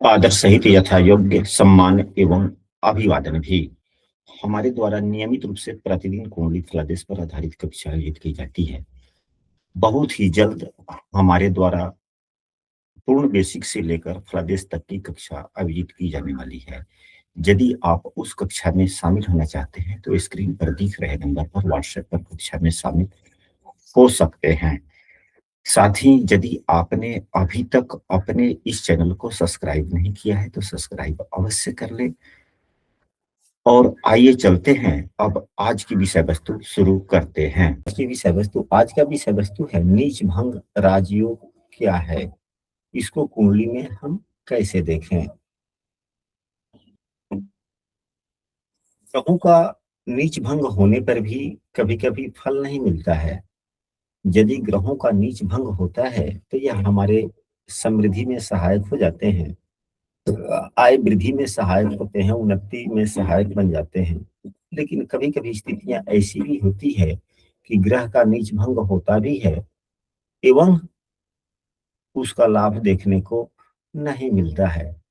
आदर सहित यथा योग्य सम्मान एवं अभिवादन भी हमारे द्वारा नियमित रूप से प्रतिदिन कुंडली फलादेश पर आधारित कक्षा आयोजित की जाती है। बहुत ही जल्द हमारे द्वारा पूर्ण बेसिक से लेकर फलादेश तक की कक्षा आयोजित की जाने वाली है। यदि आप उस कक्षा में शामिल होना चाहते हैं तो स्क्रीन पर दिख रहे नंबर पर व्हाट्सएप पर कक्षा में शामिल हो सकते हैं। साथ ही यदि आपने अभी तक अपने इस चैनल को सब्सक्राइब नहीं किया है तो सब्सक्राइब अवश्य कर लें। और आइए चलते हैं, अब आज की विषय वस्तु शुरू करते हैं। आज का विषय वस्तु है नीच भंग राजयोग क्या है, इसको कुंडली में हम कैसे देखें। ग्रहों का नीच भंग होने पर भी कभी कभी फल नहीं मिलता है। यदि ग्रहों का नीच भंग होता है तो यह हमारे समृद्धि में सहायक हो जाते हैं, आय वृद्धि में सहायक होते हैं, उन्नति में सहायक बन जाते हैं। लेकिन कभी कभी स्थितियां ऐसी भी होती है कि ग्रह का नीच भंग होता भी है एवं उसका लाभ देखने को नहीं मिलता है।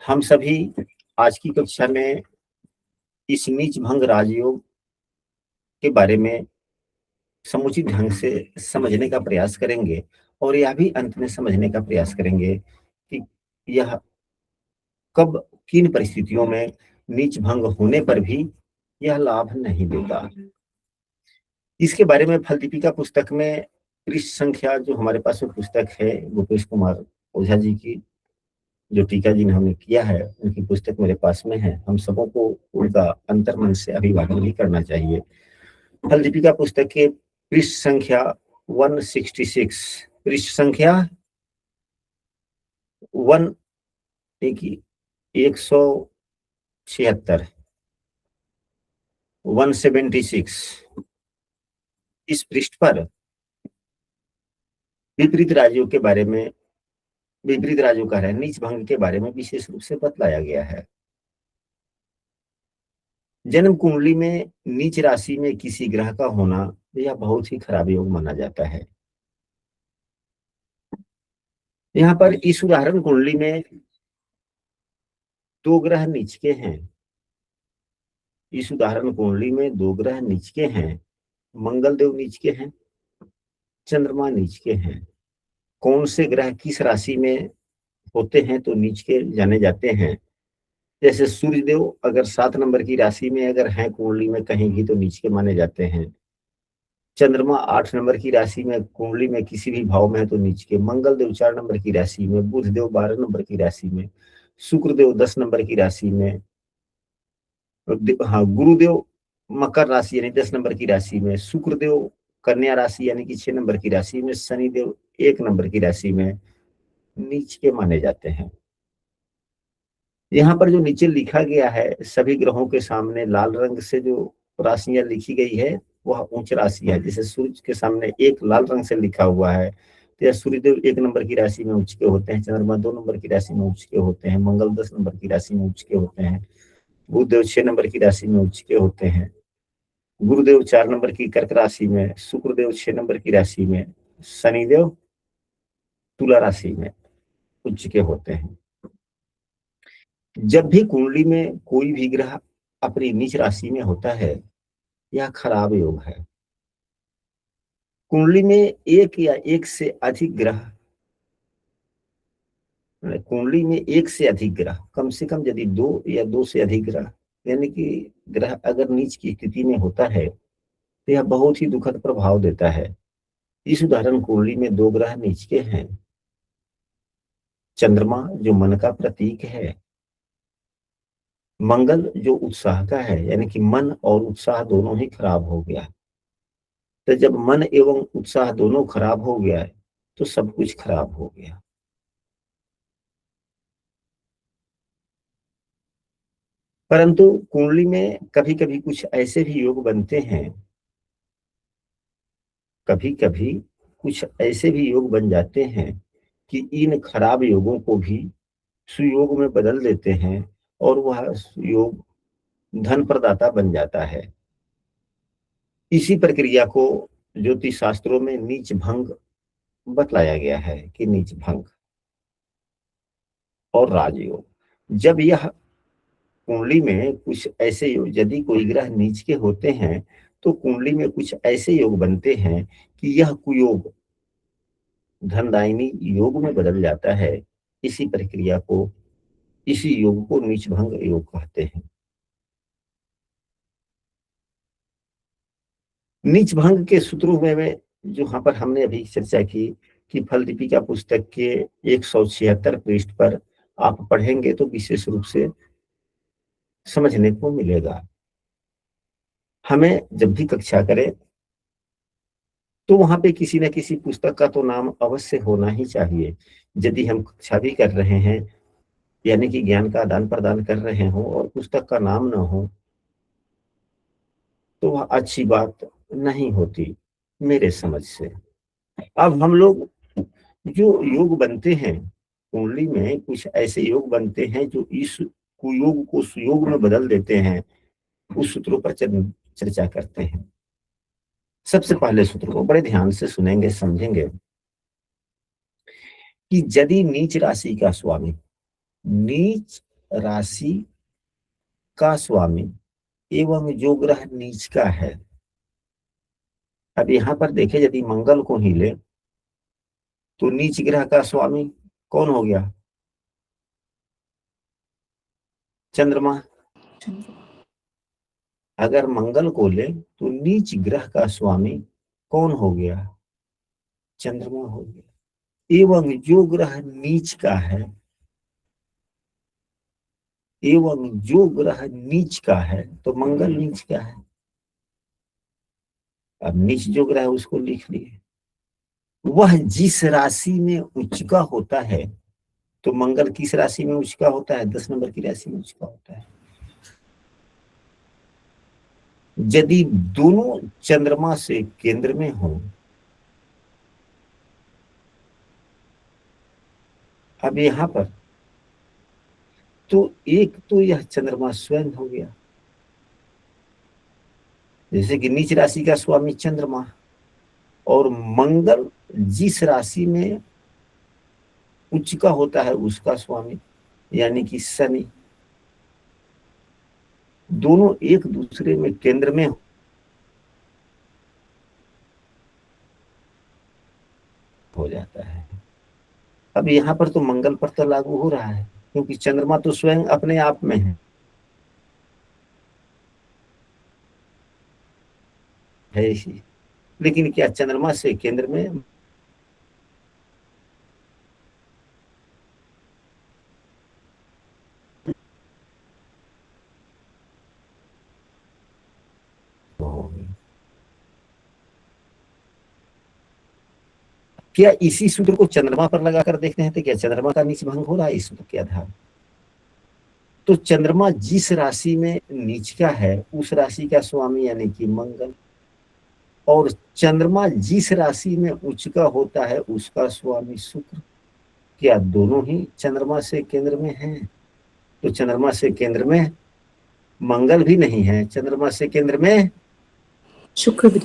हम सभी आज की कक्षा में इस नीच भंग राजयोग के बारे में समुचित ढंग से समझने का प्रयास करेंगे और यह भी अंत में समझने का प्रयास करेंगे कि यह कब किन परिस्थितियों में नीच भंग होने पर भी यह लाभ नहीं देता। इसके बारे में फल दीपिका पुस्तक में पृष्ठ संख्या जो हमारे पास में पुस्तक है भूपेश कुमार ओझा जी की, जो टीका जी ने हमें किया है, उनकी पुस्तक मेरे पास में है। हम सबों को उनका अंतर्मन से अभिवादन भी करना चाहिए। फल दीपिका पुस्तक के पृष्ठ संख्या 166, पृष्ठ संख्या 176, 176, इस पृष्ठ पर विपरीत राज्यों के बारे में, विपरीत राज्यों का है नीच भंग के बारे में विशेष रूप से बतलाया गया है। जन्म कुंडली में नीच राशि में किसी ग्रह का होना यह बहुत ही खराब योग माना जाता है। यहाँ पर इस उदाहरण कुंडली में दो ग्रह नीच के हैं। इस उदाहरण कुंडली में दो ग्रह नीच के हैं, मंगल देव नीच के हैं, चंद्रमा नीच के हैं। कौन से ग्रह किस राशि में होते हैं तो नीच के जाने जाते हैं। जैसे सूर्य देव अगर 7 नंबर की राशि में अगर है कुंडली में कहीं भी तो नीच के माने जाते हैं। चंद्रमा 8 नंबर की राशि में कुंडली में किसी भी भाव में है तो नीच के। मंगल देव 4 नंबर की राशि में, बुध देव 12 नंबर की राशि में, शुक्र देव 10 नंबर की राशि में, हाँ गुरुदेव मकर राशि यानी 10 नंबर की राशि में, शुक्र देव कन्या राशि यानी कि 6 नंबर की राशि में, शनि देव 1 नंबर की राशि में नीच के माने जाते हैं। यहाँ पर जो नीचे लिखा गया है सभी ग्रहों के सामने लाल रंग से जो राशियां लिखी गई है वह उच्च राशि है। जैसे सूर्य के सामने एक लाल रंग से लिखा हुआ है तो यह सूर्यदेव 1 नंबर की राशि में उच्च के होते हैं, चंद्रमा 2 नंबर की राशि में उच्च के होते हैं, मंगल 10 नंबर की राशि में उच्च के होते हैं, बुधदेव 6 नंबर की राशि में उच्च के होते हैं, गुरुदेव 4 नंबर की कर्क राशि में, शुक्रदेव 6 नंबर की राशि में, शनिदेव तुला राशि में उच्च के होते हैं। जब भी कुंडली में कोई भी ग्रह अपनी नीच राशि में होता है यह खराब योग है। कुंडली में एक या एक से अधिक ग्रह, कुंडली में एक से अधिक ग्रह, कम से कम यदि दो या दो से अधिक ग्रह यानी कि ग्रह अगर नीच की स्थिति में होता है तो यह बहुत ही दुखद प्रभाव देता है। इस उदाहरण कुंडली में दो ग्रह नीच के हैं। चंद्रमा जो मन का प्रतीक है, मंगल जो उत्साह का है, यानी कि मन और उत्साह दोनों ही खराब हो गया। तो जब मन एवं उत्साह दोनों खराब हो गया है तो सब कुछ खराब हो गया। परंतु कुंडली में कभी कभी कुछ ऐसे भी योग बनते हैं, कभी कभी कुछ ऐसे भी योग बन जाते हैं कि इन खराब योगों को भी सुयोग में बदल देते हैं और वह योग धन प्रदाता बन जाता है। इसी प्रक्रिया को ज्योतिष शास्त्रों में नीच भंग बतलाया गया है कि नीच भंग। और राजयोग। जब यह कुंडली में कुछ ऐसे योग, यदि कोई ग्रह नीच के होते हैं तो कुंडली में कुछ ऐसे योग बनते हैं कि यह कुयोग धनदायिनी योग में बदल जाता है। इसी प्रक्रिया को, इसी योग को नीच भंग योग कहते हैं। नीच भंग के सूत्रों में जो यहाँ पर हमने अभी चर्चा की कि फल दीपिका पुस्तक के 176 पृष्ठ पर आप पढ़ेंगे तो विशेष रूप से समझने को मिलेगा। हमें जब भी कक्षा करें तो वहां पे किसी न किसी पुस्तक का तो नाम अवश्य होना ही चाहिए। यदि हम कक्षा भी कर रहे हैं, यानी कि ज्ञान का आदान प्रदान कर रहे हो और पुस्तक का नाम न हो, तो वह अच्छी बात नहीं होती मेरे समझ से। अब हम लोग जो योग बनते हैं, कुंडली में कुछ ऐसे योग बनते हैं जो इस कुयोग को सुयोग में बदल देते हैं। उस सूत्रों पर चर्चा करते हैं। सबसे पहले सूत्र को बड़े ध्यान से सुनेंगे, समझेंगे कि यदि नीच राशि का स्वामी, नीच राशि का स्वामी एवं जो ग्रह नीच का है। अब यहां पर देखें, यदि मंगल को ही ले तो नीच ग्रह का स्वामी कौन हो गया? चंद्रमा। अगर मंगल को ले तो नीच ग्रह का स्वामी कौन हो गया? चंद्रमा हो गया। एवं जो ग्रह नीच का है, एवं जो ग्रह नीच का है तो मंगल नीच का है। अब नीच जो ग्रह है उसको लिख लिए। वह जिस राशि में उच्च का होता है, तो मंगल किस राशि में उच्च का होता है? 10 नंबर की राशि में उच्च का होता है। यदि दोनों चंद्रमा से केंद्र में हो, अब यहां पर तो एक तो यह चंद्रमा स्वयं हो गया, जैसे कि नीच राशि का स्वामी चंद्रमा, और मंगल जिस राशि में उच्च का होता है उसका स्वामी यानी कि शनि, दोनों एक दूसरे में केंद्र में हो जाता है। अब यहां पर तो मंगल पर तो लागू हो रहा है, क्योंकि चंद्रमा तो स्वयं अपने आप में है इसी। लेकिन क्या चंद्रमा से केंद्र में होगी? क्या इसी सूत्र को चंद्रमा पर लगाकर देखते हैं तो क्या चंद्रमा का नीच भंग हो रहा है इस सूत्र के आधार? तो चंद्रमा जिस राशि में नीच का है उस राशि का स्वामी यानी कि मंगल, और चंद्रमा जिस राशि में उच्च का होता है उसका स्वामी शुक्र। क्या दोनों ही चंद्रमा से केंद्र में हैं? तो चंद्रमा से केंद्र में मंगल भी नहीं है, चंद्रमा से केंद्र में शुक्र भी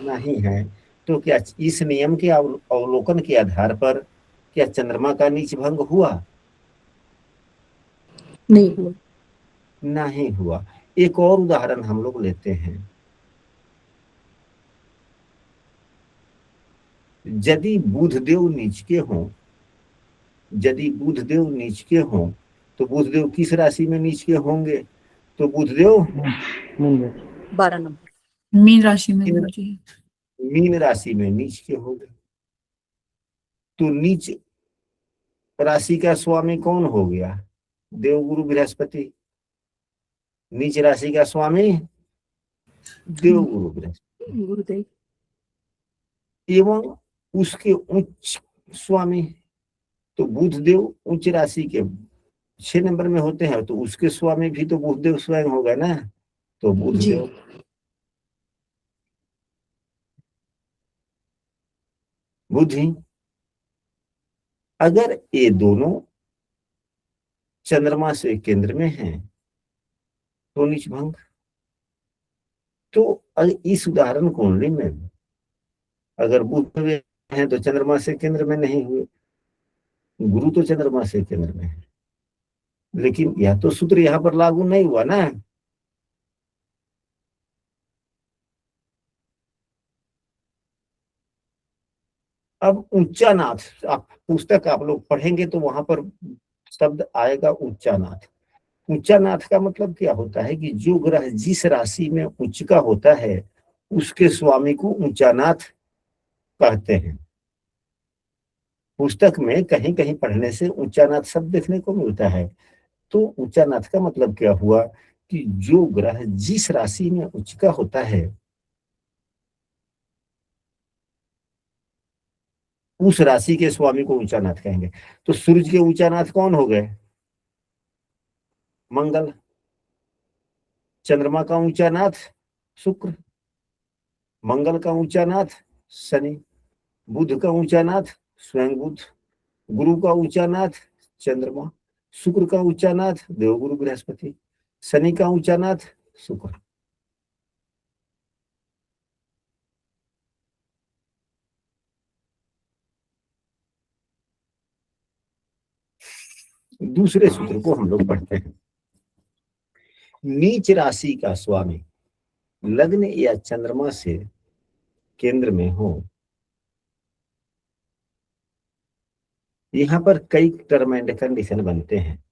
नहीं है। तो क्या इस नियम के अवलोकन के आधार पर क्या चंद्रमा का नीच भंग हुआ? नहीं हुआ। नहीं हुआ। एक और उदाहरण हम लोग लेते हैं। यदि बुधदेव नीच के हों, यदि बुधदेव नीच के हों तो बुधदेव किस राशि में नीच के होंगे? तो बुधदेव 12 नंबर मीन राशि में मीन राशि में नीच के होंगे। तो नीच राशि का स्वामी कौन हो गया? देवगुरु बृहस्पति। नीच राशि का स्वामी देवगुरु बृहस्पति गुरुदेव एवं उसके उच्च स्वामी। तो बुधदेव उच्च राशि के 6 नंबर में होते हैं, तो उसके स्वामी भी तो बुधदेव स्वयं होगा ना। तो बुधदेव, बुधि। अगर ये दोनों चंद्रमा से केंद्र में हैं तो नीच भंग। तो इस उदाहरण कुंडली में अगर बुध में हैं तो चंद्रमा से केंद्र में नहीं हुए, गुरु तो चंद्रमा से केंद्र में है, लेकिन यह तो सूत्र यहाँ पर लागू नहीं हुआ ना। अब ऊंचानाथ, आप पुस्तक आप लोग पढ़ेंगे तो वहां पर शब्द आएगा ऊंचानाथ। ऊंचानाथ का मतलब क्या होता है कि जो ग्रह जिस राशि में उच्च का होता है उसके स्वामी को ऊंचानाथ कहते हैं। पुस्तक में कहीं कहीं पढ़ने से ऊंचानाथ शब्द देखने को मिलता है। तो ऊंचानाथ का मतलब क्या हुआ कि जो ग्रह जिस राशि में उच्च का होता है उस राशि के स्वामी को ऊंचानाथ कहेंगे। तो सूर्य के ऊंचानाथ कौन हो गए? मंगल। चंद्रमा का ऊंचानाथ शुक्र। मंगल का ऊंचानाथ शनि। बुध का ऊंचानाथ स्वयं बुध। गुरु का ऊंचानाथ चंद्रमा। शुक्र का ऊंचानाथ देवगुरु बृहस्पति। शनि का ऊंचानाथ शुक्र। दूसरे सूत्र को हम लोग पढ़ते हैं। नीच राशि का स्वामी लग्न या चंद्रमा से केंद्र में हो। यहाँ पर कई टर्म एंड कंडीशन बनते हैं।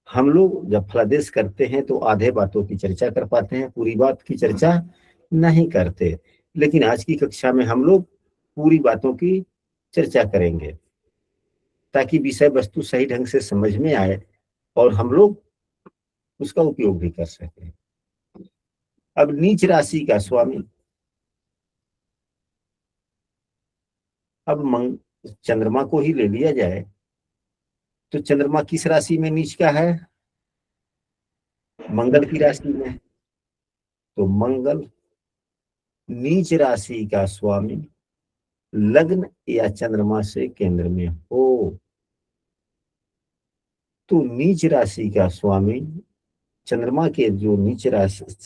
हम लोग जब फलादेश करते हैं तो आधे बातों की चर्चा कर पाते हैं, पूरी बात की चर्चा नहीं करते। लेकिन आज की कक्षा में हम लोग पूरी बातों की चर्चा करेंगे ताकि विषय वस्तु सही ढंग से समझ में आए और हम लोग उसका उपयोग भी कर सकें। अब नीच राशि का स्वामी, अब चंद्रमा को ही ले लिया जाए तो चंद्रमा किस राशि में नीच का है? मंगल की राशि में। तो मंगल नीच राशि का स्वामी लग्न या चंद्रमा से केंद्र में हो तो नीच राशि का स्वामी चंद्रमा के जो नीच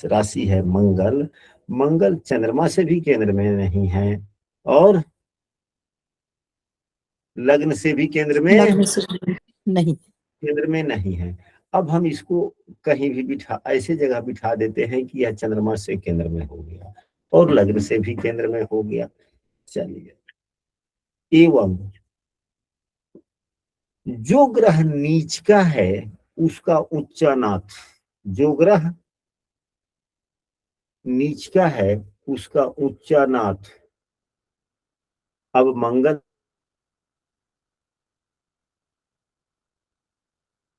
राशि है मंगल, मंगल चंद्रमा से भी केंद्र में नहीं है और लग्न से भी केंद्र में नहीं। केंद्र में नहीं है। अब हम इसको कहीं भी बिठा ऐसे जगह बिठा देते हैं कि यह चंद्रमा से केंद्र में हो गया और लग्न से भी केंद्र में हो गया। चलिए, एवं जो ग्रह नीच का है उसका उच्चानाथ, जो ग्रह नीच का है उसका उच्चानाथ। अब मंगल,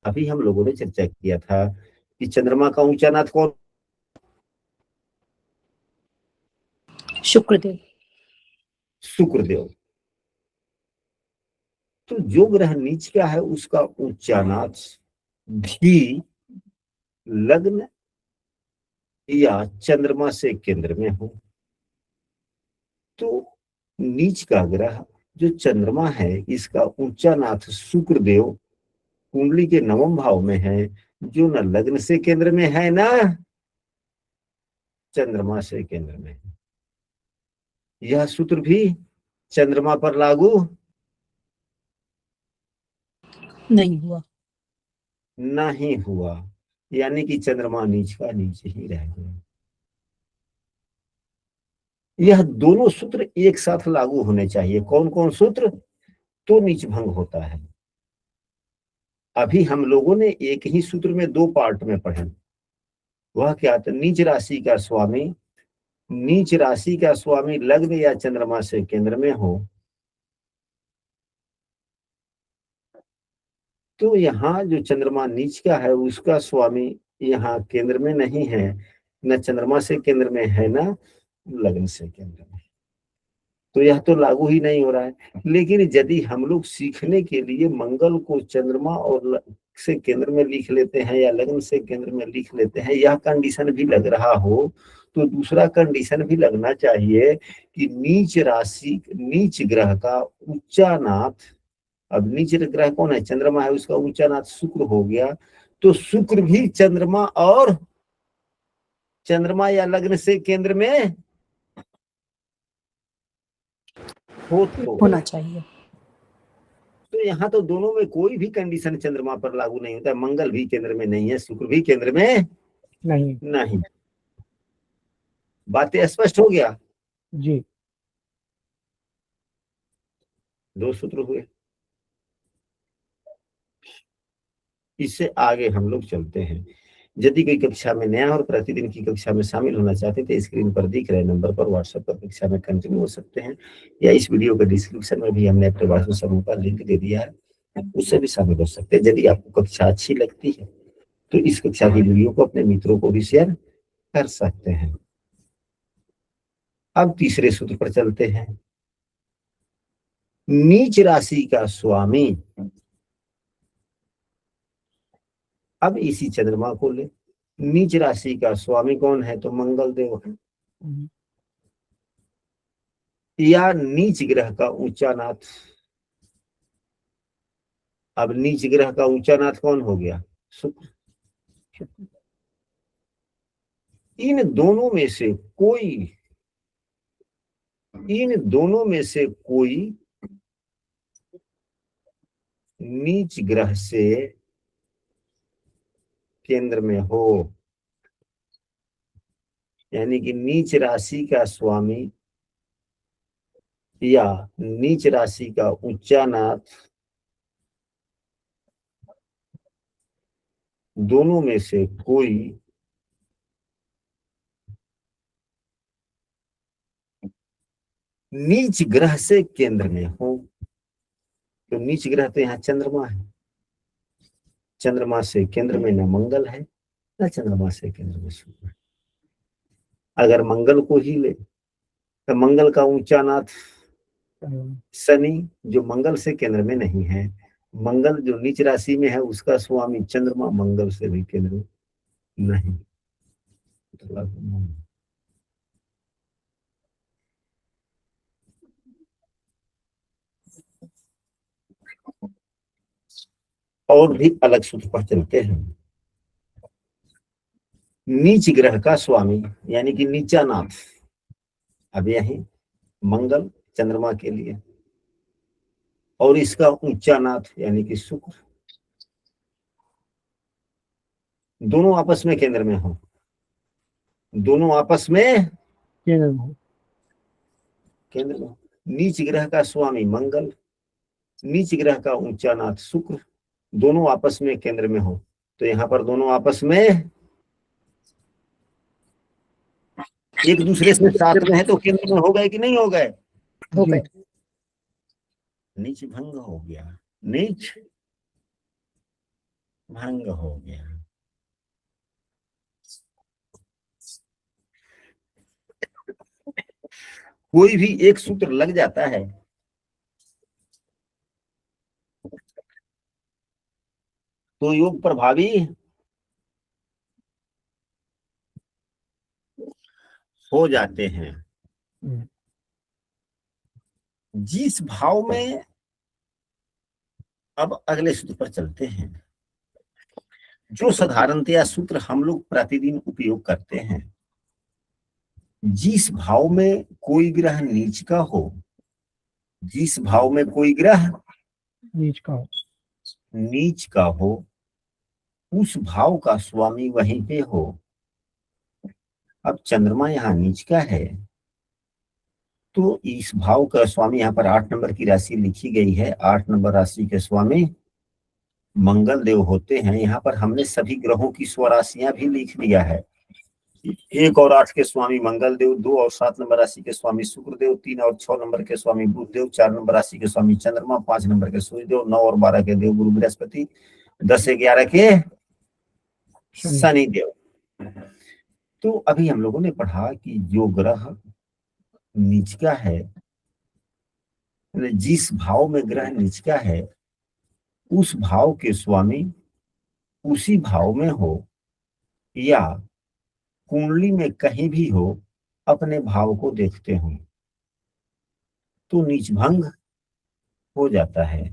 अभी हम लोगों ने चर्चा किया था कि चंद्रमा का ऊंचानाथ कौन? शुक्रदेव। शुक्रदेव। तो जो ग्रह नीच का है उसका उच्चानाथ भी लग्न या चंद्रमा से केंद्र में हो। तो नीच का ग्रह जो चंद्रमा है इसका उच्चानाथ शुक्रदेव कुंडली के नवम भाव में है, जो न लग्न से केंद्र में है ना चंद्रमा से केंद्र में है। यह सूत्र भी चंद्रमा पर लागू नहीं हुआ। नहीं हुआ, यानी कि चंद्रमा नीच का नीचे ही रह गया। यह दोनों सूत्र एक साथ लागू होने चाहिए। कौन कौन सूत्र? तो नीच भंग होता है। अभी हम लोगों ने एक ही सूत्र में दो पार्ट में पढ़े। वह क्या था? नीच राशि का स्वामी, नीच राशि का स्वामी लग्न या चंद्रमा से केंद्र में हो तो यहाँ जो चंद्रमा नीच का है उसका स्वामी यहाँ केंद्र में नहीं है, न चंद्रमा से केंद्र में है ना लग्न से केंद्र में, तो यह तो लागू ही नहीं हो रहा है। लेकिन यदि हम लोग सीखने के लिए मंगल को चंद्रमा और से केंद्र में लिख लेते हैं या लग्न से केंद्र में लिख लेते हैं, यह कंडीशन भी लग रहा हो तो दूसरा कंडीशन भी लगना चाहिए कि नीच राशि नीच ग्रह का उच्चानाथ, अब नीच ग्रह कौन है? चंद्रमा है, उसका उच्चानाथ शुक्र हो गया। तो शुक्र भी चंद्रमा या लग्न से केंद्र में हो तो होना चाहिए। तो यहाँ तो दोनों में कोई भी कंडीशन चंद्रमा पर लागू नहीं होता है। मंगल भी केंद्र में नहीं है, शुक्र भी केंद्र में नहीं। नहीं। बातें स्पष्ट हो गया? जी। दो सूत्र हुए। इससे आगे हम लोग चलते हैं। यदि कोई कक्षा में नया और प्रतिदिन की कक्षा में शामिल होना चाहते हैं तो स्क्रीन पर दिख रहे नंबर पर व्हाट्सएप पर कक्षा में कंटिन्यू हो सकते हैं, या इस वीडियो के डिस्क्रिप्शन में भी हमने अपने व्हाट्सएप समूह का लिंक दे दिया है, उससे भी शामिल हो सकते हैं। यदि आपको कक्षा अच्छी लगती है तो इस कक्षा की वीडियो को अपने मित्रों को भी शेयर कर सकते हैं। अब तीसरे सूत्र पर चलते हैं। नीच राशि का स्वामी, अब इसी चंद्रमा को ले। नीच राशि का स्वामी कौन है? तो मंगल देव है, या नीच ग्रह का ऊंचा नाथ। अब नीच ग्रह का ऊंचा नाथ कौन हो गया? शुक्र। इन दोनों में से कोई, इन दोनों में से कोई नीच ग्रह से केंद्र में हो, यानी कि नीच राशि का स्वामी या नीच राशि का ऊंचा नाथ, दोनों में से कोई नीच ग्रह से केंद्र में हो। तो नीच ग्रह तो यहाँ चंद्रमा है, चंद्रमा से केंद्र में न मंगल है न चंद्रमा से केंद्र में शुक्र है। अगर मंगल को ही ले तो मंगल का ऊंचा नाथ शनि, जो मंगल से केंद्र में नहीं है। मंगल जो नीच राशि में है उसका स्वामी चंद्रमा मंगल से भी केंद्र में नहीं। और भी अलग सूत्र पर चलते हैं। नीच ग्रह का स्वामी यानी कि नीचा नाथ, अब यही मंगल चंद्रमा के लिए, और इसका ऊंचा नाथ यानी कि शुक्र, दोनों आपस में केंद्र में हो, दोनों आपस में केंद्र में। केंद्र में। नीच ग्रह का स्वामी मंगल, नीच ग्रह का ऊंचा नाथ शुक्र, दोनों आपस में केंद्र में हो। तो यहाँ पर दोनों आपस में एक दूसरे से साथ में है, तो केंद्र में हो गए कि नहीं हो गए? हो गए। नीच भंग हो गया, नीच भंग हो गया। कोई भी एक सूत्र लग जाता है तो योग प्रभावी हो जाते हैं। जिस भाव में, अब अगले सूत्र पर चलते हैं। जो साधारणतया सूत्र हम लोग प्रतिदिन उपयोग करते हैं, जिस भाव में कोई ग्रह नीच का हो, जिस भाव में कोई ग्रह नीच का हो, नीच का हो, उस भाव का स्वामी वहीं पे हो। अब चंद्रमा यहाँ नीच का है तो इस भाव का स्वामी, यहाँ पर 8 नंबर की राशि लिखी गई है, 8 नंबर राशि के स्वामी मंगल देव होते हैं। यहाँ पर हमने सभी ग्रहों की स्वराशियां भी लिख दिया है। 1 और 8 के स्वामी मंगल देव, 2 और 7 नंबर राशि के स्वामी शुक्र देव, 3 और 6 नंबर के स्वामी बुध देव, 4 नंबर राशि के स्वामी चंद्रमा, 5 नंबर के सूर्य देव, 9 और 12 के देव गुरु बृहस्पति, 10 11 के शनि देव। तो अभी हम लोगों ने पढ़ा कि जो ग्रह नीच का है, जिस भाव में ग्रह नीच का है उस भाव के स्वामी उसी भाव में हो या कुंडली में कहीं भी हो, अपने भाव को देखते हो तो नीच भंग हो जाता है।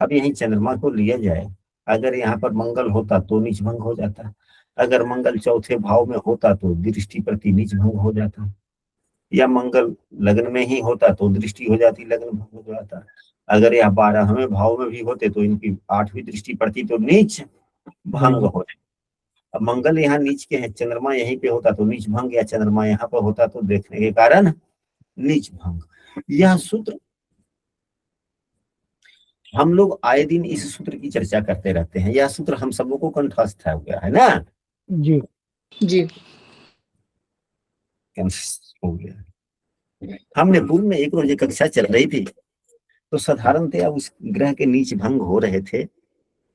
अब यही चंद्रमा को लिया जाए, अगर यहाँ पर मंगल होता तो नीच भंग हो जाता, अगर मंगल चौथे भाव में होता तो दृष्टि प्रति नीच भंग हो जाता, या मंगल लग्न में ही होता तो दृष्टि हो जाती, लग्न भंग हो जाता। अगर यह 12वें भाव में भी होते तो इनकी 8वीं दृष्टि पड़ती तो नीच भंग होते। अब मंगल यहाँ नीच के हैं, चंद्रमा यहीं पे होता तो नीच भंग, या चंद्रमा यहाँ पर होता तो देखने के कारण नीच भंग। यह सूत्र हम लोग आए दिन इस सूत्र की चर्चा करते रहते हैं, यह सूत्र हम सबों को कंठस्थ हो गया है ना। जी जी हो गया। हमने पूर्व में एक रोज एक कक्षा चल रही थी तो साधारणतया उस ग्रह के नीच भंग हो रहे थे,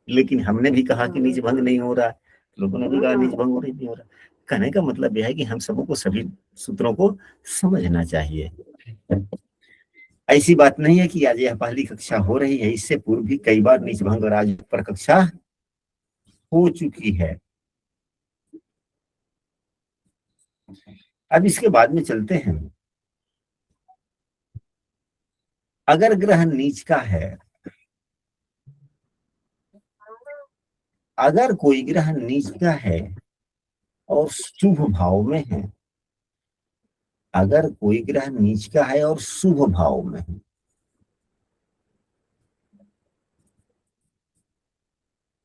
लेकिन हमने भी कहा कि नीच भंग नहीं हो रहा, लोगों ने भी कहा नीच भंग हो रही नहीं हो रहा। कहने का मतलब यह है कि हम सबों को सभी सूत्रों को समझना चाहिए। ऐसी बात नहीं है कि आज यह पहली कक्षा हो रही है, इससे पूर्व भी कई बार नीच भंग और आज पर कक्षा हो चुकी है। अब इसके बाद में चलते हैं। अगर ग्रह नीच का है, अगर कोई ग्रह नीच का है और शुभ भाव में है, अगर कोई ग्रह नीच का है और शुभ भाव में है,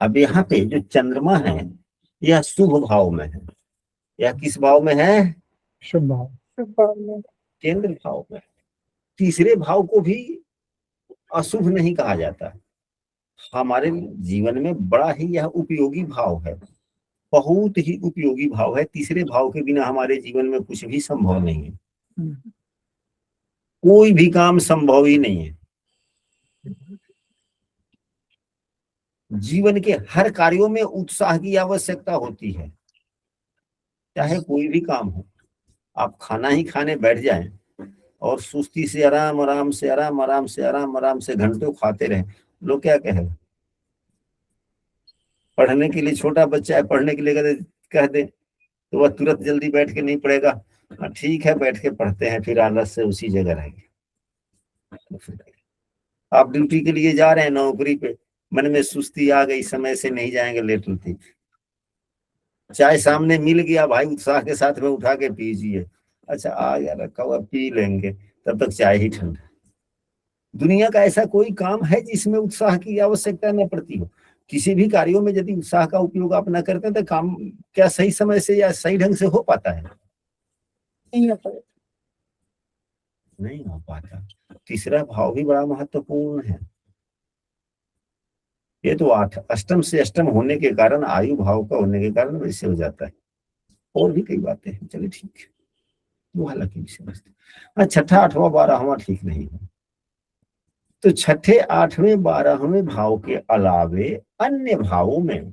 अब यहाँ पे जो चंद्रमा है यह शुभ भाव में है, यह किस भाव में है? शुभ भाव। केंद्र भाव में। तीसरे भाव को भी अशुभ नहीं कहा जाता। हमारे जीवन में बड़ा ही यह उपयोगी भाव है, बहुत ही उपयोगी भाव है। तीसरे भाव के बिना हमारे जीवन में कुछ भी संभव नहीं है, कोई भी काम संभव ही नहीं है। जीवन के हर कार्यों में उत्साह की आवश्यकता होती है, चाहे कोई भी काम हो। आप खाना ही खाने बैठ जाएं और सुस्ती से आराम आराम से घंटों खाते रहे, लोग क्या कहें? पढ़ने के लिए छोटा बच्चा है, पढ़ने के लिए कह दे तो वह तुरंत जल्दी बैठ के नहीं पढ़ेगा। हाँ ठीक है, बैठ के पढ़ते हैं, फिर आलस से उसी जगह रहेंगे। आप ड्यूटी के लिए जा रहे हैं, नौकरी पे, मन में सुस्ती आ गई, समय से नहीं जाएंगे, लेट होती। चाय सामने मिल गया, भाई उत्साह के साथ में उठा के पीजिए। अच्छा आ गया रखा हुआ, पी लेंगे, तब तक चाय ही ठंडा। दुनिया का ऐसा कोई काम है जिसमें उत्साह की आवश्यकता न पड़ती हो? किसी भी कार्यों में यदि उत्साह का उपयोग आप न करते तो काम क्या सही समय से या सही ढंग से हो पाता है? नहीं हो पाता। तीसरा भाव भी बड़ा महत्वपूर्ण है। ये तो अष्टम से अष्टम होने के कारण, आयु भाव का होने के कारण वैसे हो जाता है। और भी कई बातें हैं, चलिए ठीक है, वो हालांकि विषय वस्तु। हाँ, छठा आठवां 12वां ठीक नहीं है। तो छठे 8वें 12वें भाव के अलावे अन्य भावों में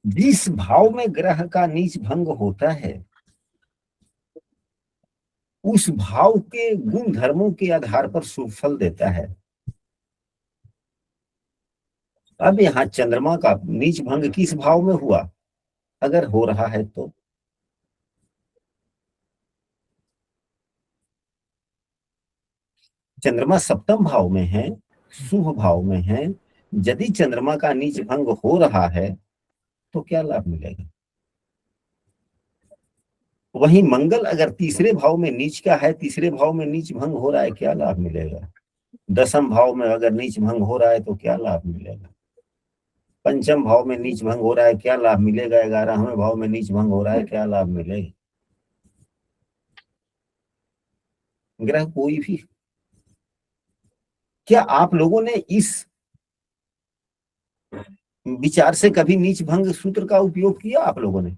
जिस भाव में ग्रह का नीच भंग होता है, उस भाव के गुण धर्मों के आधार पर शुभ फल देता है। अब यहाँ चंद्रमा का नीच भंग किस भाव में हुआ, अगर हो रहा है तो? चंद्रमा सप्तम भाव में है, शुभ भाव में है। यदि चंद्रमा का नीच भंग हो रहा है तो क्या लाभ मिलेगा? वहीं मंगल अगर तीसरे भाव में नीच का है, तीसरे भाव में नीच भंग हो रहा है, क्या लाभ मिलेगा? दसम भाव में अगर नीच भंग हो रहा है तो क्या लाभ मिलेगा? पंचम भाव में नीच भंग हो रहा है, क्या लाभ मिलेगा? 11वें भाव में नीच भंग हो रहा है, क्या लाभ मिलेगा? ग्रह कोई भी। क्या आप लोगों ने इस विचार से कभी नीच भंग सूत्र का उपयोग किया आप लोगों ने?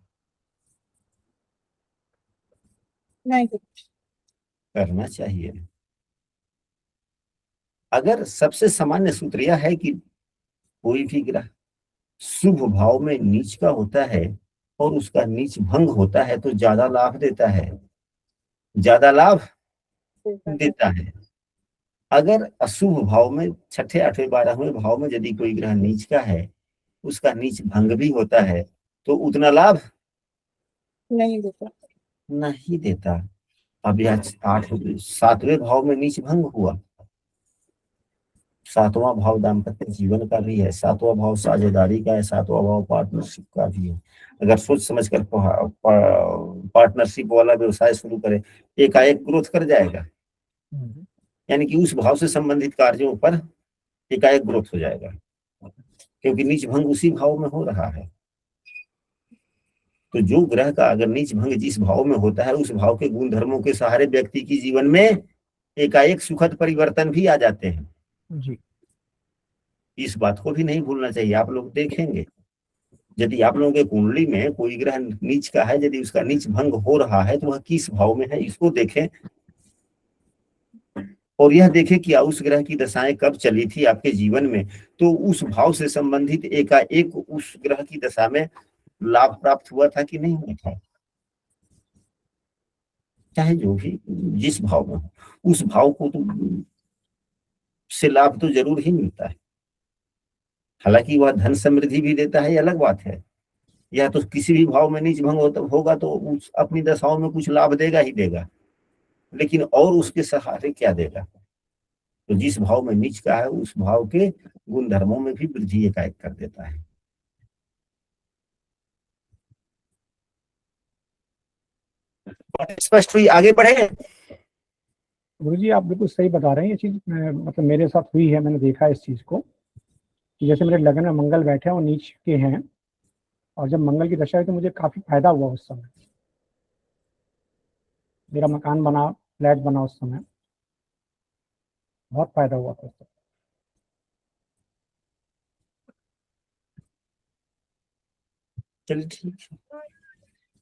नहीं करना चाहिए। अगर सबसे सामान्य सूत्र यह है कि कोई भी ग्रह शुभ भाव में नीच का होता है और उसका नीच भंग होता है तो ज्यादा लाभ देता है, ज्यादा लाभ देता है। अगर अशुभ भाव में, छठे 8वें 12वें भाव में यदि कोई ग्रह नीच का है, उसका नीच भंग भी होता है तो उतना लाभ नहीं देता। नहीं देता। अब यह 7वें भाव में नीच भंग हुआ। 7वां भाव दाम्पत्य जीवन का भी है, 7वां भाव साझेदारी का है, 7वां भाव पार्टनरशिप का भी है। अगर सोच समझ कर पार्टनरशिप वाला व्यवसाय शुरू करे, एकाएक ग्रोथ कर जाएगा? यानी कि उस भाव से संबंधित कार्यों पर एकाएक ग्रोथ हो जाएगा, क्योंकि नीच भंग उसी भाव में हो रहा है। तो जो ग्रह का अगर नीच भंग जिस भाव में होता है, उस भाव के गुण धर्मों के सहारे व्यक्ति की जीवन में एकाएक सुखद परिवर्तन भी आ जाते हैं जी। इस बात को भी नहीं भूलना चाहिए। आप लोग देखेंगे, यदि आप लोगों के कुंडली में कोई ग्रह नीच का है, यदि उसका नीच भंग हो रहा है तो वह किस भाव में है, इसको देखें और यह देखें कि उस ग्रह की दशाएं कब चली थी आपके जीवन में, तो उस भाव से संबंधित एकाएक उस ग्रह की दशा में लाभ प्राप्त हुआ था कि नहीं हुआ था। चाहे जो भी जिस भाव में हो, उस भाव को तो से लाभ तो जरूर ही मिलता है। हालांकि वह धन समृद्धि भी देता है, ये अलग बात है। या तो किसी भी भाव में नीच भंग होगा तो उस अपनी दशाओं में कुछ लाभ देगा ही देगा, लेकिन और उसके सहारे क्या देगा। तो जिस भाव में नीच का है, उस भाव के गुण धर्मों में भी वृद्धि एकाएक कर देता है। स्पष्ट हुई, आगे बढ़े। गुरु जी आप बिल्कुल सही बता रहे हैं। ये चीज मतलब मेरे साथ हुई है, मैंने देखा है इस चीज को कि जैसे मेरे लगन में मंगल बैठे हैं और नीच के हैं, और जब मंगल की दशा है तो मुझे काफी फायदा हुआ उस समय। मेरा मकान बना, फ्लैट बना, उस समय बहुत फायदा हुआ था। चलिए ठीक है।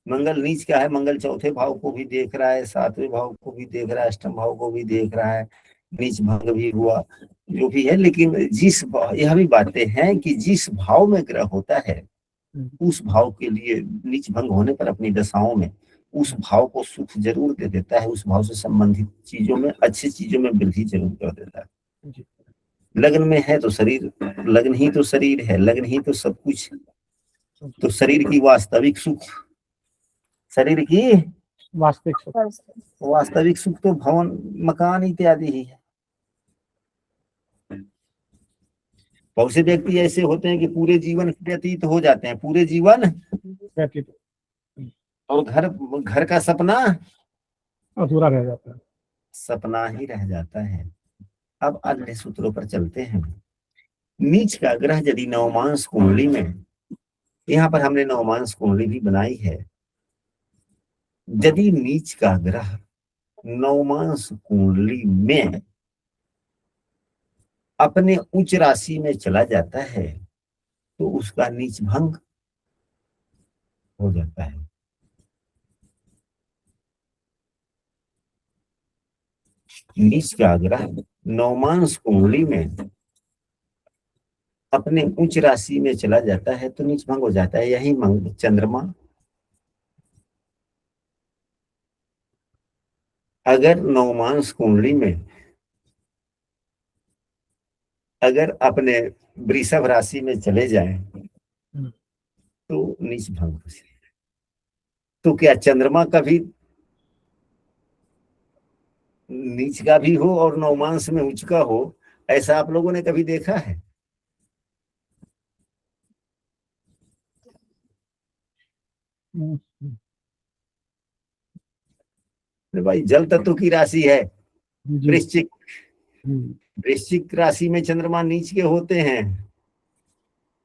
मंगल नीच का है, मंगल चौथे भाव को भी देख रहा है, सातवें भाव को भी देख रहा है, अष्टम भाव को भी देख रहा है, नीच भंग भी हुआ, जो भी है। लेकिन यह भी बातें हैं कि जिस भाव में ग्रह होता है, उस भाव के लिए नीच भंग होने पर अपनी दशाओं में उस भाव को सुख जरूर दे देता है, उस भाव से संबंधित चीजों में, अच्छी चीजों में वृद्धि जरूर कर देता है। लग्न में है तो शरीर, लग्न ही तो शरीर है, लग्न ही तो सब कुछ। तो शरीर की वास्तविक सुख, शरीर की वास्तविक सुख तो भवन, मकान इत्यादि ही है। बहुत से व्यक्ति ऐसे होते हैं कि पूरे जीवन व्यतीत हो जाते हैं, पूरे जीवन व्यतीत, और घर का सपना अधूरा रह जाता है, सपना ही रह जाता है। अब अगले सूत्रों पर चलते हैं। नीच का ग्रह यदि नवमांश कुंडली में, यहाँ पर हमने नवमांश कुंडली भी बनाई है, यदि नीच का ग्रह नवमांश कुंडली में अपने उच्च राशि में चला जाता है तो उसका नीच भंग हो जाता है। नीच का ग्रह नवमांश कुंडली में अपने उच्च राशि में चला जाता है तो नीच भंग हो जाता है। यही चंद्रमा अगर नवमांश कुंडली में अगर अपने वृषभ राशि में चले जाएं तो नीच भंग हो जाए। तो क्या चंद्रमा कभी नीच का भी हो और नवमांश में उच्च का हो, ऐसा आप लोगों ने कभी देखा है? भाई जल तत्व की राशि है वृश्चिक, वृश्चिक राशि में चंद्रमा नीच के होते हैं।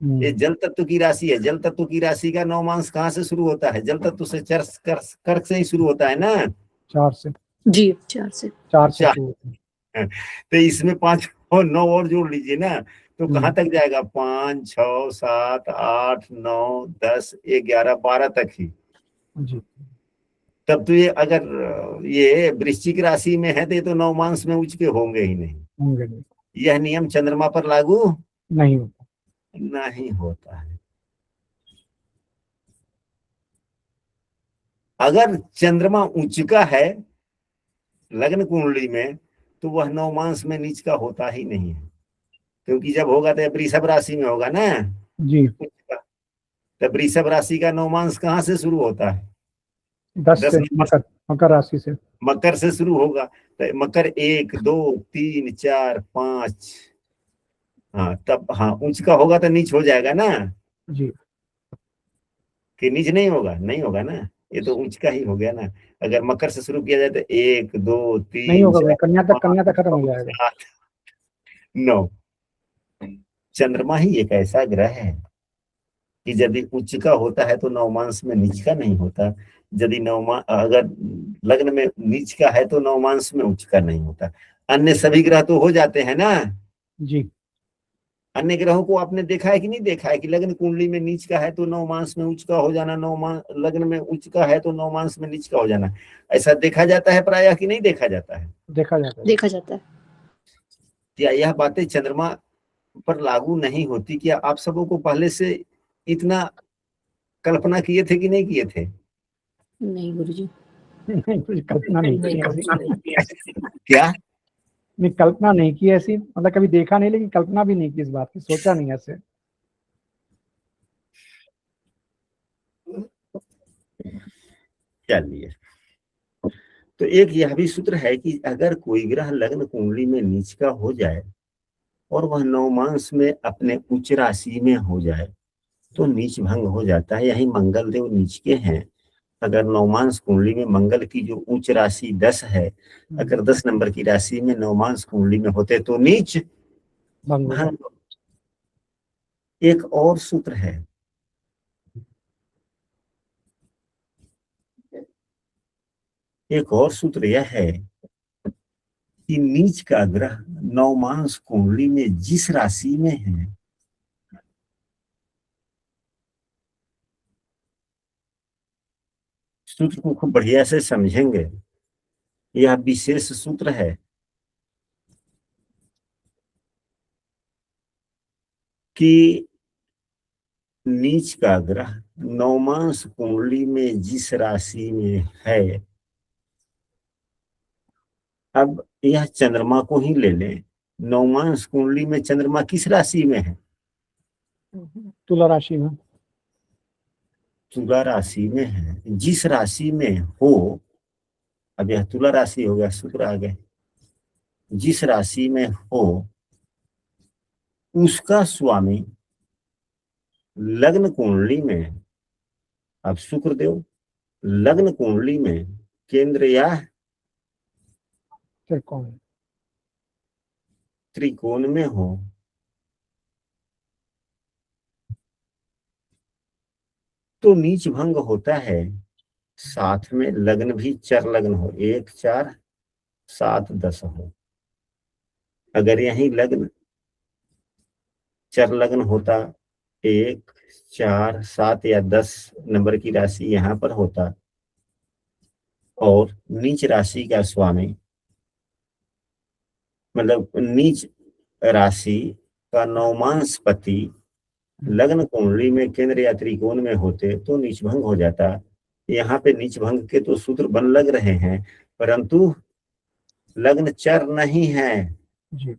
ये जल तत्व की राशि है। जल तत्व की राशि का नवमांश कहाँ से शुरू होता है? जल तत्व से कर्क से ही शुरू होता है ना। 4 से जी 4 से तो इसमें 5 और 9 और जोड़ लीजिए ना, तो कहाँ तक जाएगा? 5, 6, 7, 8, 9, 10, 11, 12 तक ही। तब तो ये अगर ये वृश्चिक राशि में है तो ये तो नवमांश में उच्च के होंगे ही नहीं। यह नियम चंद्रमा पर लागू नहीं होता है। अगर चंद्रमा उच्च का है लग्न कुंडली में तो वह नवमांश में नीच का होता ही नहीं है, क्योंकि जब होगा तो वृषभ राशि में होगा ना जी। तो वृषभ राशि का नवमांश कहाँ से शुरू होता है? 10 से मकर राशि से, मकर से शुरू होगा। तो मकर 1, 2, 3, 4, 5, हाँ तब हाँ उच्च का होगा तो नीच हो जाएगा ना जी। कि नीच नहीं होगा? नहीं होगा ना। ये तो उच्च का ही हो गया ना। अगर मकर से शुरू किया जाए तो 1 2 नहीं 3 होगा भाई, 4 कन्या तक 5 खत्म हो 6 जाएगा। 7 9। चंद्रमा ही एक ऐसा ग्रह है कि यदि उच्च का होता है तो नवमांश में नीच का नहीं होता। यदि नवमा अगर लग्न में नीच का है तो नवमांश में उच्च का नहीं होता। अन्य सभी ग्रह तो हो जाते हैं ना। जी। अन्य ग्रहों को आपने देखा है कि नहीं देखा है कि लग्न कुंडली में नीच का है तो नवमांश में उच्च का हो जाना, नवमांश लग्न में उच्च का है तो नवमांश में नीच का हो जाना। ऐसा देखा जाता है प्रायः कि नहीं देखा जाता है? देखा जाता है। देखा जाता है। क्या यह बातें चंद्रमा पर लागू नहीं होती? क्या आप सबों को पहले से इतना कल्पना किए थे कि नहीं किए थे? नहीं गुरुजी। नहीं, कुछ कल्पना नहीं की ऐसी। क्या? नहीं, कल्पना नहीं की ऐसी, मतलब कभी देखा नहीं, लेकिन कल्पना भी नहीं की इस बात की, सोचा नहीं ऐसे। चलिए, तो एक यह भी सूत्र है कि अगर कोई ग्रह लग्न कुंडली में नीच का हो जाए और वह नवमांश में अपने उच्च राशि में हो जाए तो नीच भंग हो जाता है। यही मंगल देव नीच के हैं। अगर नवमांश कुंडली में मंगल की जो उच्च राशि 10 है, अगर 10 नंबर की राशि में नवमांश कुंडली में होते तो नीच भंग हो जाए। भंग। एक और सूत्र है, एक और सूत्र यह है कि नीच का ग्रह नवमांश कुंडली में जिस राशि में है, सूत्र को खूब बढ़िया से समझेंगे। यह विशेष सूत्र है कि नीच का ग्रह नवमांश कुंडली में जिस राशि में है, अब यह चंद्रमा को ही ले लें। नवमांश कुंडली में चंद्रमा किस राशि में है? तुला राशि में। तुला राशि में है। जिस राशि में हो, अब यह तुला राशि हो गया, शुक्र आ गए। जिस राशि में हो उसका स्वामी लग्न कुंडली में, अब शुक्र देव लग्न कुंडली में केंद्र या फिर कौन? त्रिकोण में हो तो नीच भंग होता है। साथ में लग्न भी चर लग्न हो, 1 4 7 10 हो। अगर यही लग्न चर लग्न होता, 1 4 7 या 10 नंबर की राशि यहाँ पर होता और नीच राशि का स्वामी, मतलब नीच राशि का नवमांश पति लग्न कुंडली में केंद्र या त्रिकोण में होते तो नीच भंग हो जाता। यहाँ पे नीच भंग के तो सूत्र बन लग रहे हैं, परंतु लग्न चर नहीं है। जी।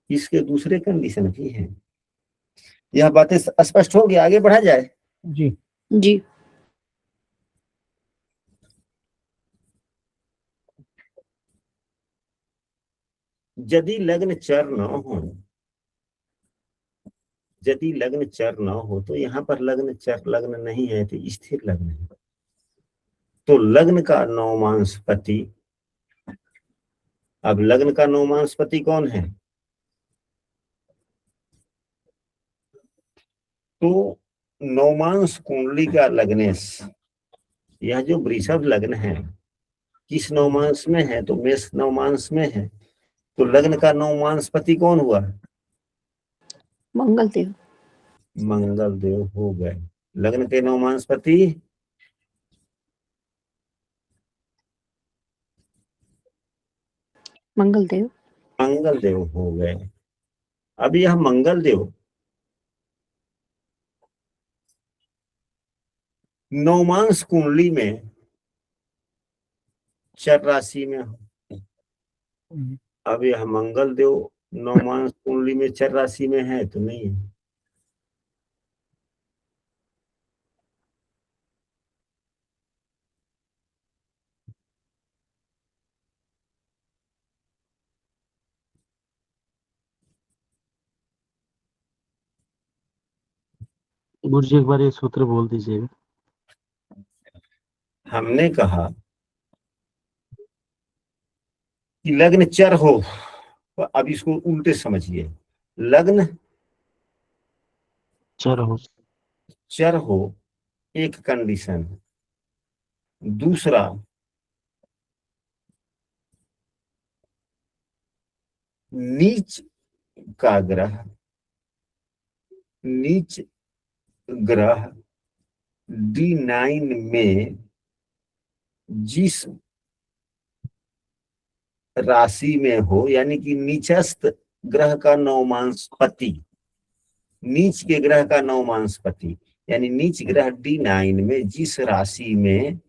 इसके दूसरे कंडीशन भी हैं। यह बातें स्पष्ट हो गया, आगे बढ़ा जाए। जी। जी। यदि लग्न चर न हो, यदि लग्न चर न हो तो यहाँ पर लग्न चर लग्न नहीं है तो स्थिर लग्न है। तो लग्न का नवमांशपति, अब लग्न का नवमांशपति कौन है? तो नवमांश कुंडली का लग्नेश, यह जो वृषभ लग्न है किस नवमांश में है? तो मेष नवमांश में है। तो लग्न का नवमांशपति कौन हुआ? मंगल देव। मंगल देव हो गए। लग्न के नवमांशपति मंगल देव। मंगल देव हो गए। अब यह मंगल देव नवमांश कुंडली में चर राशि में हो। अब यह मंगल देव नवमांश कुंडली में चर राशि में है तो नहीं है। गुरु जी एक बार ये सूत्र बोल दीजिएगा। हमने कहा कि लग्न चर हो, तो अब इसको उल्टे समझिए। लग्न चर हो एक कंडीशन, दूसरा नीच का ग्रह, नीच ग्रह D9 में जिस राशि में हो, यानी कि नीचस्थ ग्रह का नवमांसपति, नीच के ग्रह का नवमांसपति, यानी नीच ग्रह D9 में जिस राशि में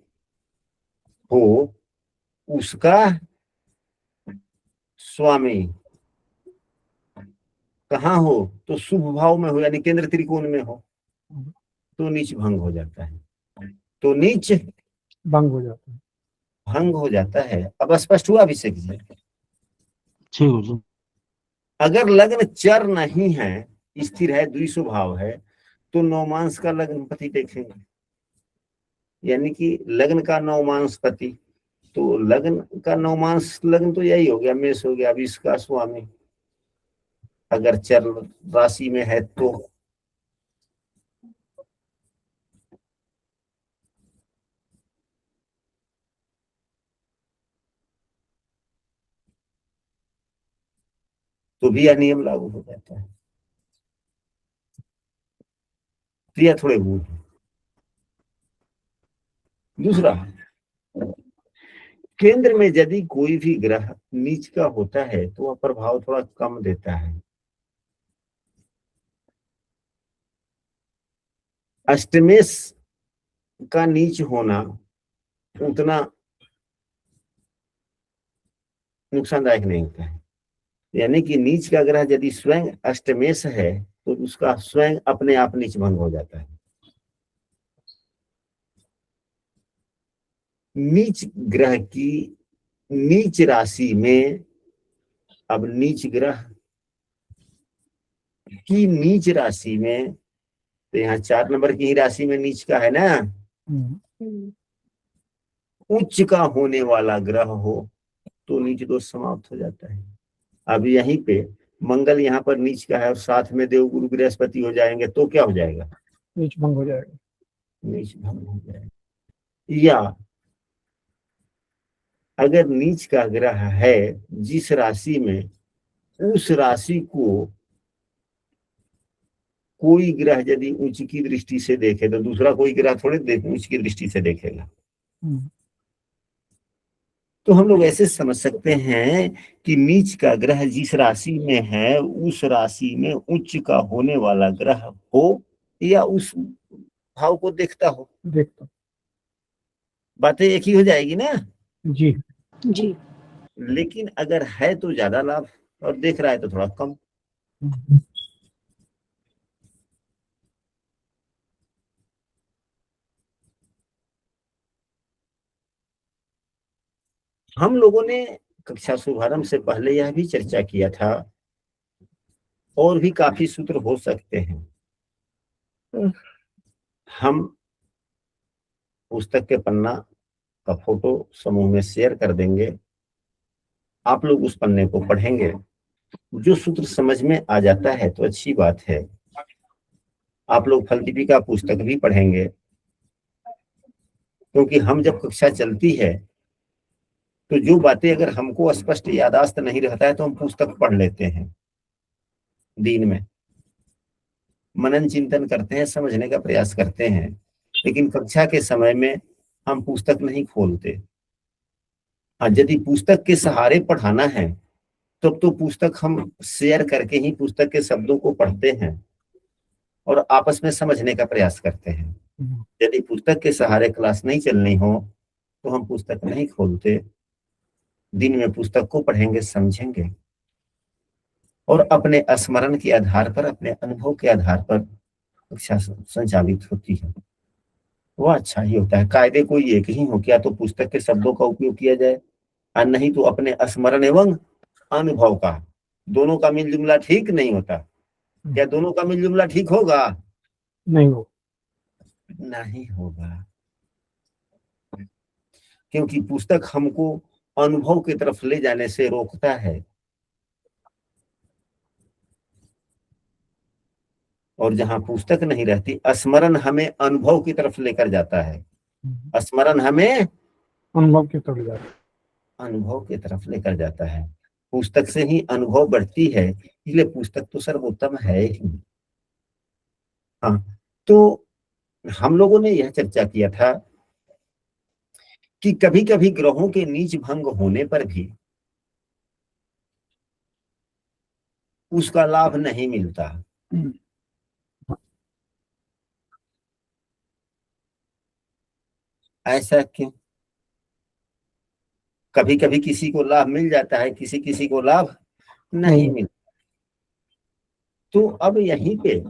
हो उसका स्वामी कहाँ हो, तो शुभ भाव में हो, यानी केंद्र त्रिकोण में हो, तो नीच भंग हो जाता है। तो नीच भंग हो जाता है, भंग हो जाता है। अब स्पष्ट हुआ अभिषेक जी? जी। अगर लग्न चर नहीं है, स्थिर है, द्विस्वभाव है, तो नवमांस का लग्नपति देखेंगे, यानी कि लग्न का नवमांसपति। तो लग्न का नवमांस लग्न तो यही हो गया, मेष हो गया। अब इसका स्वामी अगर चर राशि में है तो भी यह नियम लागू हो जाता है। तो यह थोड़े भूल है। दूसरा, केंद्र में यदि कोई भी ग्रह नीच का होता है तो वह प्रभाव थोड़ा कम देता है। अष्टमेश का नीच होना उतना नुकसानदायक नहीं होता है, यानी कि नीच का ग्रह यदि स्वयं अष्टमेश है तो उसका स्वयं अपने आप नीच भंग हो जाता है। नीच ग्रह की नीच राशि में, अब नीच ग्रह की नीच राशि में, तो यहाँ 4 नंबर की ही राशि में नीच का है ना, उच्च का होने वाला ग्रह हो तो नीच दोष समाप्त हो जाता है। अब यहीं पे मंगल यहाँ पर नीच का है और साथ में देव गुरु बृहस्पति हो जाएंगे तो क्या हो जाएगा? नीच भंग हो जाएगा, नीच भंग हो जाएगा। या अगर नीच का ग्रह है जिस राशि में, उस राशि को कोई ग्रह यदि उच्च की दृष्टि से देखे तो दूसरा कोई ग्रह थोड़े उच्च की दृष्टि से देखेगा। तो हम लोग ऐसे समझ सकते हैं कि नीच का ग्रह जिस राशि में है उस राशि में उच्च का होने वाला ग्रह हो या उस भाव को देखता हो, बातें एक ही हो जाएगी ना जी। जी। लेकिन अगर है तो ज्यादा लाभ और देख रहा है तो थोड़ा कम। हम लोगों ने कक्षा शुभारंभ से पहले यह भी चर्चा किया था, और भी काफी सूत्र हो सकते हैं। हम पुस्तक के पन्ना का फोटो समूह में शेयर कर देंगे, आप लोग उस पन्ने को पढ़ेंगे। जो सूत्र समझ में आ जाता है तो अच्छी बात है। आप लोग फलदीपिका पुस्तक भी पढ़ेंगे, क्योंकि हम जब कक्षा चलती है तो जो बातें अगर हमको स्पष्ट यादाश्त नहीं रहता है तो हम पुस्तक पढ़ लेते हैं, दिन में मनन चिंतन करते हैं, समझने का प्रयास करते हैं, लेकिन कक्षा के समय में हम पुस्तक नहीं खोलते। यदि पुस्तक के सहारे पढ़ाना है तब तो पुस्तक हम शेयर करके ही पुस्तक के शब्दों को पढ़ते हैं और आपस में समझने का प्रयास करते हैं। यदि पुस्तक के सहारे क्लास नहीं चलनी हो तो हम पुस्तक नहीं खोलते, दिन में पुस्तक को पढ़ेंगे, समझेंगे और अपने स्मरण के आधार पर, अपने अनुभव के आधार पर कक्षा संचालित होती है। वह अच्छा ही होता है। कायदे कोई एक ही हो, क्या तो पुस्तक के शब्दों का उपयोग किया जाए और नहीं तो अपने स्मरण एवं अनुभव का। दोनों का मिल जुमला ठीक नहीं होता। क्या दोनों का मिल जुमला ठीक होगा? नहीं हो। नहीं होगा, क्योंकि पुस्तक हमको अनुभव की तरफ ले जाने से रोकता है, और जहां पुस्तक नहीं रहती, स्मरण हमें अनुभव की तरफ लेकर जाता है। स्मरण हमें अनुभव की तरफ जाता है। अनुभव की तरफ लेकर जाता है। पुस्तक से ही अनुभव बढ़ती है, इसलिए पुस्तक तो सर्वोत्तम है ही। हाँ, तो हम लोगों ने यह चर्चा किया था कि कभी कभी ग्रहों के नीच भंग होने पर भी उसका लाभ नहीं मिलता। ऐसा क्यों? कभी कभी किसी को लाभ मिल जाता है, किसी किसी को लाभ नहीं मिलता। तो अब यहीं पे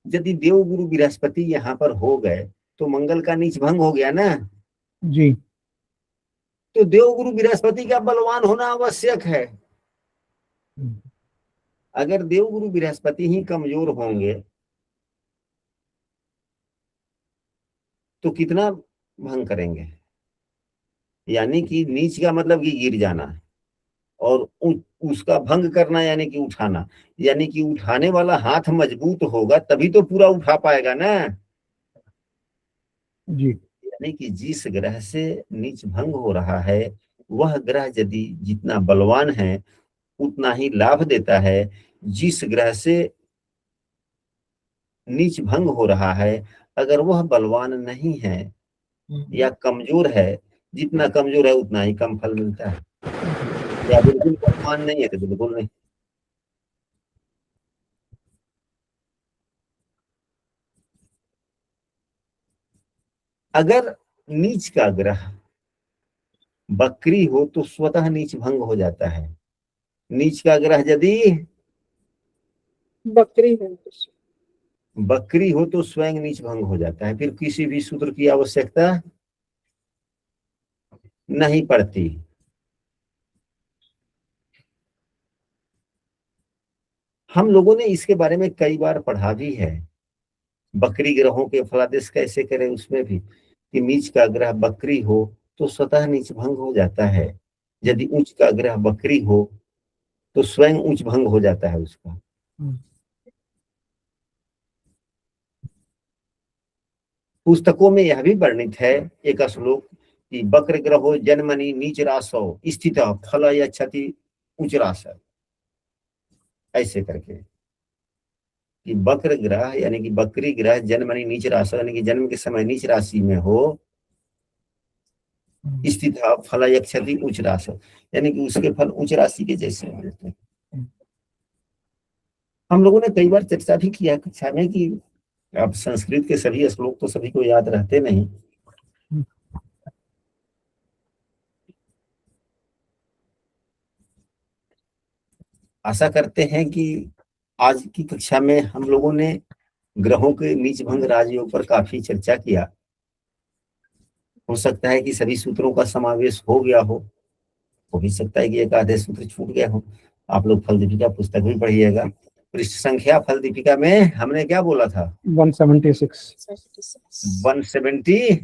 यदि देवगुरु बृहस्पति यहाँ पर हो गए तो मंगल का नीच भंग हो गया ना जी। तो देवगुरु बृहस्पति का बलवान होना आवश्यक है। अगर देवगुरु बृहस्पति ही कमजोर होंगे तो कितना भंग करेंगे? यानी कि नीच का मतलब कि गिर जाना, और उसका भंग करना यानी कि उठाना। यानी कि उठाने वाला हाथ मजबूत होगा तभी तो पूरा उठा पाएगा ना जी। यानी कि जिस ग्रह से नीच भंग हो रहा है वह ग्रह यदि जितना बलवान है उतना ही लाभ देता है। जिस ग्रह से नीच भंग हो रहा है अगर वह बलवान नहीं है या कमजोर है, जितना कमजोर है उतना ही कम फल मिलता है। या बिल्कुल बलवान नहीं है तो बिल्कुल नहीं। अगर नीच का ग्रह बकरी हो तो स्वतः नीच भंग हो जाता है। नीच का ग्रह यदि बकरी हो तो स्वयं नीच भंग हो जाता है, फिर किसी भी सूत्र की आवश्यकता नहीं पड़ती। हम लोगों ने इसके बारे में कई बार पढ़ा भी है। बकरी ग्रहों के फलादेश कैसे करें उसमें भी कि नीच का ग्रह बकरी हो तो स्वतः नीच भंग हो जाता है, यदि उच्च का ग्रह बकरी हो तो स्वयं उच्च भंग हो जाता है उसका। पुस्तकों में यह भी वर्णित है एक श्लोक कि वक्र ग्रहो जन्मनि नीच रासो स्थित फल या क्षति उच्च रास, ऐसे करके कि वक्र ग्रह यानी कि बकरी ग्रह जन्मनि नीच राशि यानी कि जन्म के समय नीच राशि में हो, स्थित फल या क्षति उच्च राशि यानी कि उसके फल उच्च राशि के जैसे मिलते हैं। हम लोगों ने कई बार चर्चा भी किया कक्षा में कि अब संस्कृत के सभी श्लोक तो सभी को याद रहते नहीं। आशा करते हैं कि आज की कक्षा में हम लोगों ने ग्रहों के नीच भंग राजयोग पर काफी चर्चा किया। हो सकता है कि सभी सूत्रों का समावेश हो गया हो भी सकता है कि एक आधे सूत्र छूट गए हो। आप लोग फल दीपिका पुस्तक भी पढ़िएगा। पृष्ठ संख्या फल दीपिका में हमने क्या बोला था? 176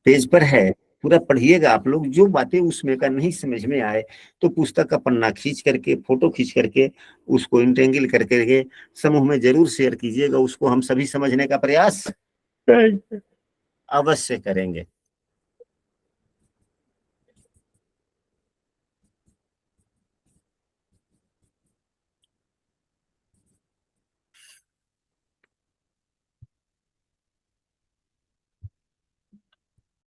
पेज पर है, पूरा पढ़िएगा आप लोग। जो बातें उसमें का नहीं समझ में आए तो पुस्तक का पन्ना खींच करके फोटो खींच करके उसको इंटेंगल करके समूह में जरूर शेयर कीजिएगा। उसको हम सभी समझने का प्रयास अवश्य करेंगे।